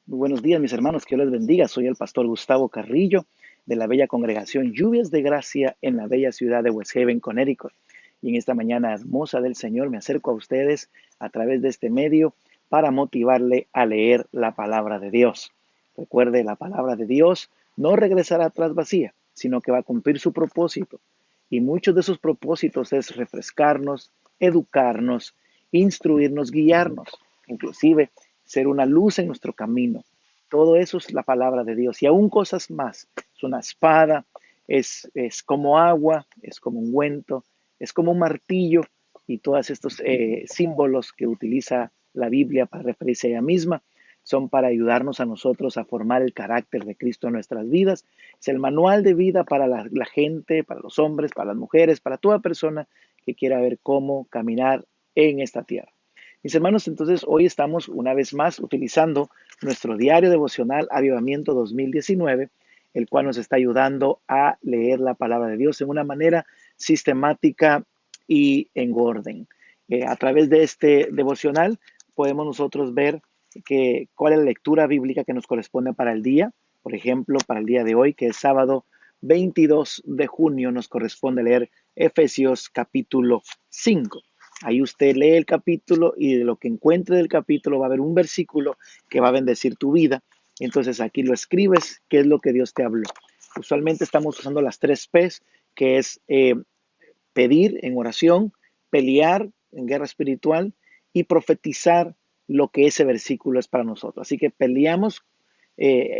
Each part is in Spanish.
Muy buenos días, mis hermanos, que Dios les bendiga. Soy el pastor Gustavo Carrillo de la bella congregación Lluvias de Gracia en la bella ciudad de West Haven, Connecticut. Y en esta mañana hermosa del Señor me acerco a ustedes a través de este medio para motivarle a leer la palabra de Dios. Recuerde, la palabra de Dios no regresará atrás vacía, sino que va a cumplir su propósito. Y muchos de sus propósitos es refrescarnos, educarnos, instruirnos, guiarnos, inclusive ser una luz en nuestro camino. Todo eso es la palabra de Dios y aún cosas más. Es una espada, es como agua, es como un ungüento, es como un martillo y todos estos símbolos que utiliza la Biblia para referirse a ella misma son para ayudarnos a nosotros a formar el carácter de Cristo en nuestras vidas. Es el manual de vida para la gente, para los hombres, para las mujeres, para toda persona que quiera ver cómo caminar en esta tierra. Mis hermanos, entonces hoy estamos una vez más utilizando nuestro diario devocional Avivamiento 2019, el cual nos está ayudando a leer la palabra de Dios en una manera sistemática y en orden. A través de este devocional podemos nosotros ver cuál es la lectura bíblica que nos corresponde para el día. Por ejemplo, para el día de hoy, que es sábado 22 de junio, nos corresponde leer Efesios capítulo 5. Ahí usted lee el capítulo y de lo que encuentre del capítulo va a haber un versículo que va a bendecir tu vida. Entonces aquí lo escribes, qué es lo que Dios te habló. Usualmente estamos usando las tres P's, que es pedir en oración, pelear en guerra espiritual y profetizar lo que ese versículo es para nosotros. Así que peleamos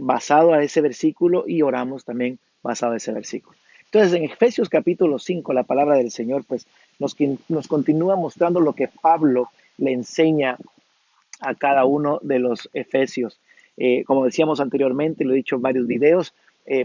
basado a ese versículo y oramos también basado a ese versículo. Entonces, en Efesios capítulo 5, la palabra del Señor pues nos continúa mostrando lo que Pablo le enseña a cada uno de los efesios. Como decíamos anteriormente, lo he dicho en varios videos,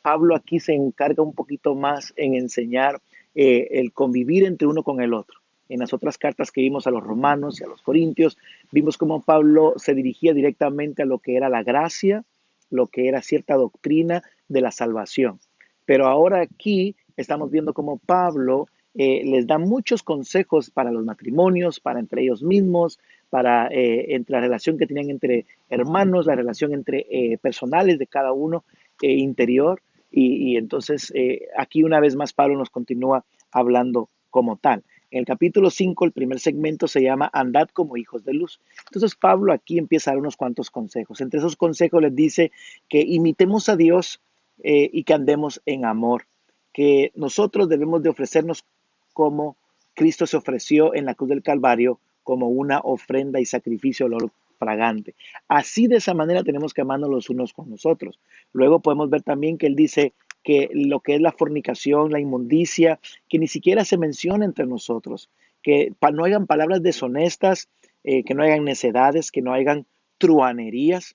Pablo aquí se encarga un poquito más en enseñar el convivir entre uno con el otro. En las otras cartas que vimos a los romanos y a los corintios, vimos cómo Pablo se dirigía directamente a lo que era la gracia, lo que era cierta doctrina de la salvación. Pero ahora aquí estamos viendo cómo Pablo les da muchos consejos para los matrimonios, para entre ellos mismos, para entre la relación que tenían entre hermanos, la relación entre personales de cada uno interior. Y entonces aquí una vez más Pablo nos continúa hablando como tal. En el capítulo 5 el primer segmento se llama Andad como hijos de luz. Entonces Pablo aquí empieza a dar unos cuantos consejos. Entre esos consejos les dice que imitemos a Dios y que andemos en amor, que nosotros debemos de ofrecernos como Cristo se ofreció en la cruz del Calvario como una ofrenda y sacrificio olor fragante. Así de esa manera tenemos que amarnos los unos con los otros. Luego podemos ver también que él dice que lo que es la fornicación, la inmundicia, que ni siquiera se menciona entre nosotros, que no hayan palabras deshonestas, que no hayan necedades, que no hayan truanerías,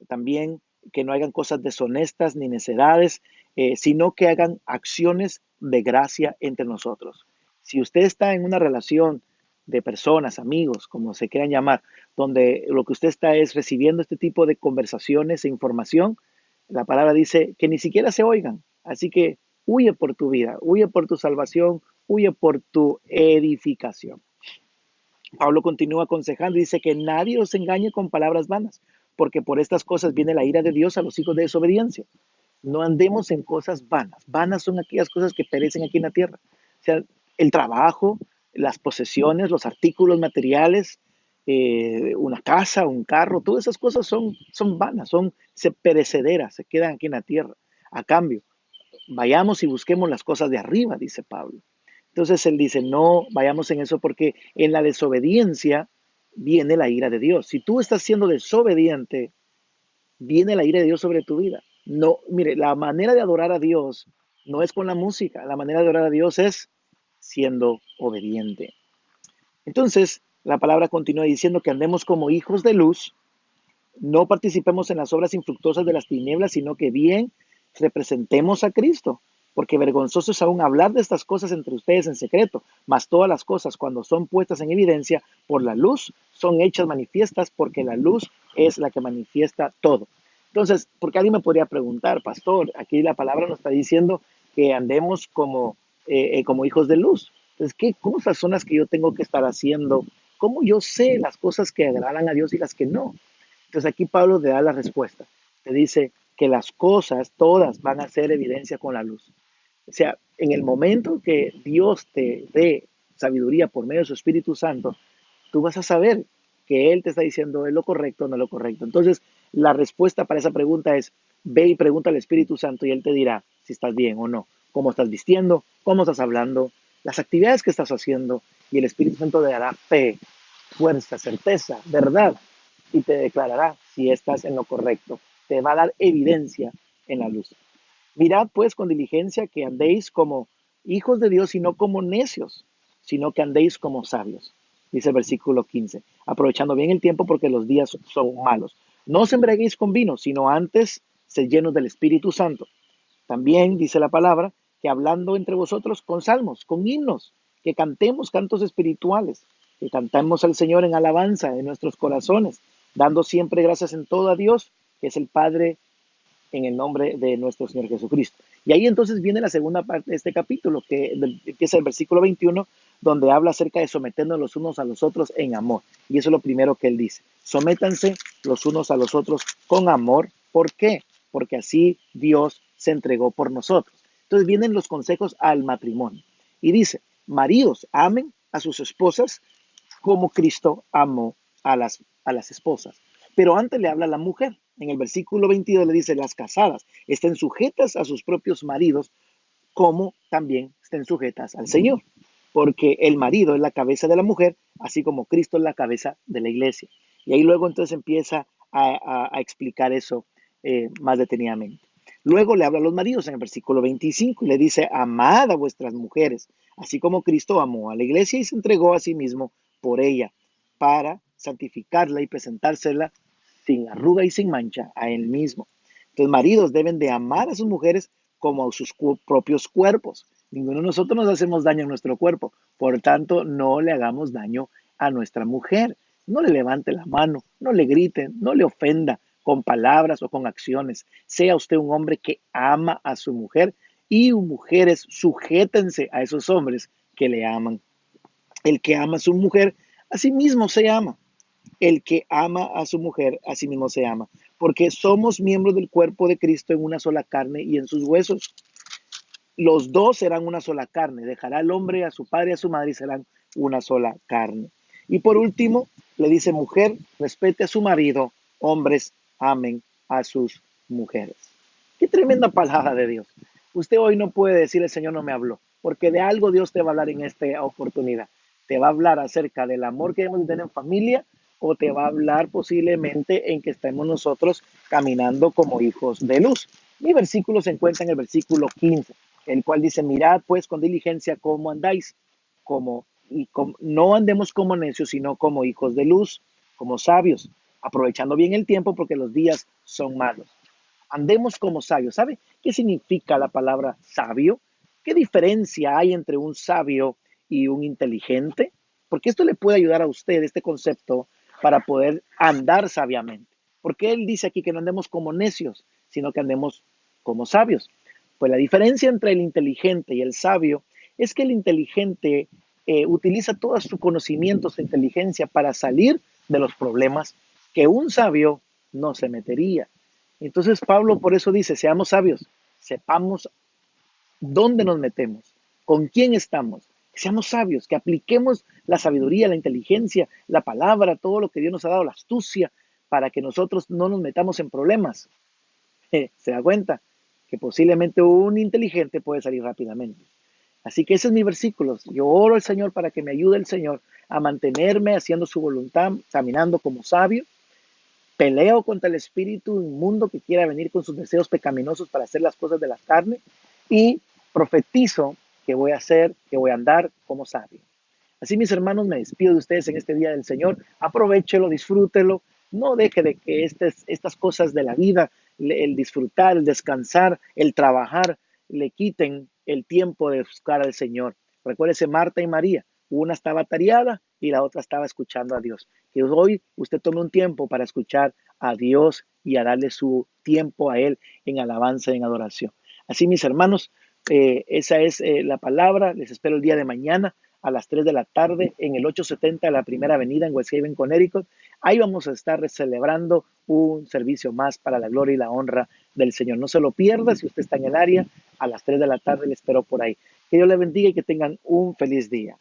también que no hagan cosas deshonestas ni necedades, sino que hagan acciones de gracia entre nosotros. Si usted está en una relación de personas, amigos, como se quieran llamar, donde lo que usted está es recibiendo este tipo de conversaciones e información, la palabra dice que ni siquiera se oigan. Así que huye por tu vida, huye por tu salvación, huye por tu edificación. Pablo continúa aconsejando y dice que nadie os engañe con palabras vanas, porque por estas cosas viene la ira de Dios a los hijos de desobediencia. No andemos en cosas vanas. Vanas son aquellas cosas que perecen aquí en la tierra. O sea, el trabajo, las posesiones, los artículos materiales, una casa, un carro, todas esas cosas son vanas, se perecederas, se quedan aquí en la tierra. A cambio, vayamos y busquemos las cosas de arriba, dice Pablo. Entonces él dice, no vayamos en eso porque en la desobediencia viene la ira de Dios. Si tú estás siendo desobediente, viene la ira de Dios sobre tu vida. No, mire, la manera de adorar a Dios no es con la música, la manera de adorar a Dios es siendo obediente. Entonces, la palabra continúa diciendo que andemos como hijos de luz, no participemos en las obras infructuosas de las tinieblas, sino que bien representemos a Cristo, porque vergonzoso es aún hablar de estas cosas entre ustedes en secreto, mas todas las cosas cuando son puestas en evidencia por la luz son hechas manifiestas, porque la luz es la que manifiesta todo. Entonces, porque alguien me podría preguntar, pastor, aquí la palabra nos está diciendo que andemos como hijos de luz. Entonces, ¿qué cosas son las que yo tengo que estar haciendo? ¿Cómo yo sé las cosas que agradan a Dios y las que no? Entonces aquí Pablo te da la respuesta. Te dice que las cosas todas van a ser evidencia con la luz. O sea, en el momento que Dios te dé sabiduría por medio de su Espíritu Santo, tú vas a saber que Él te está diciendo es lo correcto o no es lo correcto. Entonces, la respuesta para esa pregunta es, ve y pregunta al Espíritu Santo y Él te dirá si estás bien o no, cómo estás vistiendo, cómo estás hablando, las actividades que estás haciendo, y el Espíritu Santo te dará fe, fuerza, certeza, verdad, y te declarará si estás en lo correcto. Te va a dar evidencia en la luz. Mirad pues con diligencia que andéis como hijos de Dios y no como necios, sino que andéis como sabios. Dice el versículo 15, aprovechando bien el tiempo porque los días son malos. No os embriaguéis con vino, sino antes sed llenos del Espíritu Santo. También dice la palabra que hablando entre vosotros con salmos, con himnos, que cantemos cantos espirituales, que cantemos al Señor en alabanza de nuestros corazones, dando siempre gracias en todo a Dios, que es el Padre, en el nombre de nuestro Señor Jesucristo. Y ahí entonces viene la segunda parte de este capítulo, que empieza el versículo 21, donde habla acerca de someternos los unos a los otros en amor. Y eso es lo primero que él dice. Sométanse los unos a los otros con amor. ¿Por qué? Porque así Dios se entregó por nosotros. Entonces vienen los consejos al matrimonio. Y dice, maridos, amen a sus esposas como Cristo amó a las esposas. Pero antes le habla a la mujer. En el versículo 22 le dice, las casadas estén sujetas a sus propios maridos, como también estén sujetas al Señor. Porque el marido es la cabeza de la mujer, así como Cristo es la cabeza de la iglesia. Y ahí luego entonces empieza a explicar eso más detenidamente. Luego le habla a los maridos en el versículo 25 y le dice, amad a vuestras mujeres, así como Cristo amó a la iglesia y se entregó a sí mismo por ella, para santificarla y presentársela sin arruga y sin mancha a él mismo. Entonces, maridos deben de amar a sus mujeres como a sus propios cuerpos. Ninguno de nosotros nos hacemos daño a nuestro cuerpo. Por tanto, no le hagamos daño a nuestra mujer. No le levante la mano, no le griten, no le ofenda con palabras o con acciones. Sea usted un hombre que ama a su mujer y mujeres, sujétense a esos hombres que le aman. El que ama a su mujer, a sí mismo se ama. El que ama a su mujer, a sí mismo se ama. Porque somos miembros del cuerpo de Cristo en una sola carne y en sus huesos. Los dos serán una sola carne. Dejará el hombre a su padre y a su madre y serán una sola carne. Y por último, le dice, mujer, respete a su marido. Hombres, amen a sus mujeres. Qué tremenda palabra de Dios. Usted hoy no puede decir el Señor no me habló, porque de algo Dios te va a hablar en esta oportunidad. Te va a hablar acerca del amor que debemos tener en familia, o te va a hablar posiblemente en que estemos nosotros caminando como hijos de luz. Mi versículo se encuentra en el versículo 15, el cual dice, mirad pues con diligencia cómo andáis, no andemos como necios, sino como hijos de luz, como sabios, aprovechando bien el tiempo porque los días son malos. Andemos como sabios. ¿Sabe qué significa la palabra sabio? ¿Qué diferencia hay entre un sabio y un inteligente? Porque esto le puede ayudar a usted, este concepto, para poder andar sabiamente. Porque él dice aquí que no andemos como necios, sino que andemos como sabios. Pues la diferencia entre el inteligente y el sabio es que el inteligente utiliza todo su conocimiento, su inteligencia para salir de los problemas que un sabio no se metería. Entonces Pablo por eso dice, seamos sabios, sepamos dónde nos metemos, con quién estamos, que seamos sabios, que apliquemos la sabiduría, la inteligencia, la palabra, todo lo que Dios nos ha dado, la astucia, para que nosotros no nos metamos en problemas. ¿Se da cuenta? Que posiblemente un inteligente puede salir rápidamente. Así que ese es mi versículo. Yo oro al Señor para que me ayude el Señor a mantenerme haciendo su voluntad, caminando como sabio. Peleo contra el espíritu inmundo que quiera venir con sus deseos pecaminosos para hacer las cosas de la carne y profetizo que voy a hacer, que voy a andar como sabio. Así, mis hermanos, me despido de ustedes en este día del Señor. Aprovéchelo, disfrútelo. No deje de que estas cosas de la vida, el disfrutar, el descansar, el trabajar, le quiten el tiempo de buscar al Señor. Recuérdese Marta y María. Una estaba atareada y la otra estaba escuchando a Dios. Que hoy usted tome un tiempo para escuchar a Dios y a darle su tiempo a Él en alabanza y en adoración. Así, mis hermanos, esa es la palabra. Les espero el día de mañana a las 3 de la tarde en el 870 de la Primera Avenida en West Haven, Connecticut. Ahí vamos a estar celebrando un servicio más para la gloria y la honra del Señor. No se lo pierda si usted está en el área. A las 3 de la tarde le espero por ahí. Que Dios le bendiga y que tengan un feliz día.